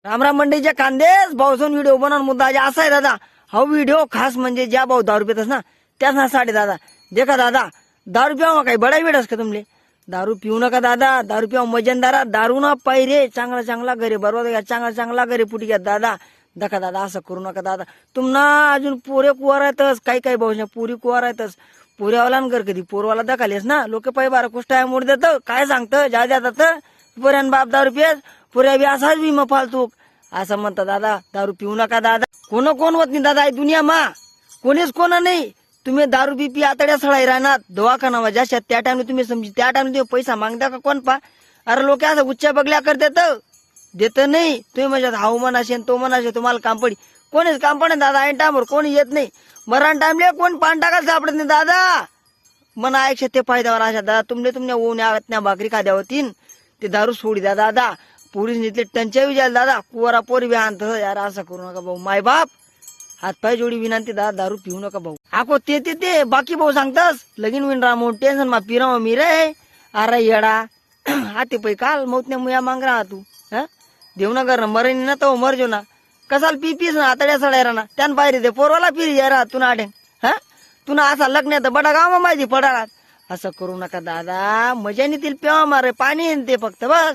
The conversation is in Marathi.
रामराम मंडईच्या कांदेस भाऊसून व्हिडिओ बनवून मुद्दा आज असा आहे दादा. हा व्हिडिओ खास म्हणजे ज्या भाऊ दारू पितस ना त्याच साठी दादा. देखा दादा दारू पिवा काही बडा वेळस का तुमले. दारू पिऊ नका दादा. दारू पिवा मजनदारा. दारू ना पाहिजे चांगला चांगला घरी बरोबर घ्या. चांगला चांगला घरी फुटी घ्या दादा. दखा दादा असं करू नका दादा. तुम्हाला अजून पोरे कुवार आहेतच. काही काही भाऊ पुरी कुवार आहेतच. पुऱ्यावाला कर कधी पोरवाला दखालेस ना लोक पाय बारा कुष्ट आहे मोड देत काय सांगतं ज्या जातात पुऱ्यान बाप दारू पियस पुऱ्या बी असाच बी मग फालतूक असं म्हणतात दादा. दारू पिऊ नका दादा. कोण होत नाही दादा दुनिया मा कोणीच कोणा नाही. तुम्ही दारू बी पी आतड्या सळाई राहणार दवाखाना जास्त त्या टाइमला तुम्ही समजी त्या टाइमला तुम्ही पैसा मागता का कोण पा. अरे लोक असं उच्च बगल्या करतात देत नाही. तुम्ही म्हणजे हाऊ म्हणाशे तो म्हणाशे तुम्हाला काम पडी कोणीच काम पडे दादा. ऐन टाइमवर कोणी येत नाही. मरण टाइमले कोण पान टाकायला सापडत नाही दादा. मना एकशे ते फायद्यावर अशा दादा तुमने ओन त्या भाकरी खाद्या होतीन ते दारू सोडी द्या दादा. पोलीस नेतले टंच्या विजायला दादा कुवारा पोरी बी आणत यार असं करू नका भाऊ. माय बाप हातपाय जोडी विनंती दादा दारू पिऊ नका भाऊ. आको ते बाकी भाऊ सांगतास लगीन विन रामो टेन्शन मा पिराव मी रे. अरे येडा हाते पै काल मौतने मुया मांग रहा तू हा देवनगर मरण ना तो मरजो ना कसाल पी पीस ना आतड्या सड्या ना त्यान पाहिजे ते पोरवाला पिरी यारा तुना आडे हा तुना असा लग्नात बडा गाव माहिती पडाला. असं करू नका दादा. मजा नेतील पेवा मारे पाणी ते फक्त बस.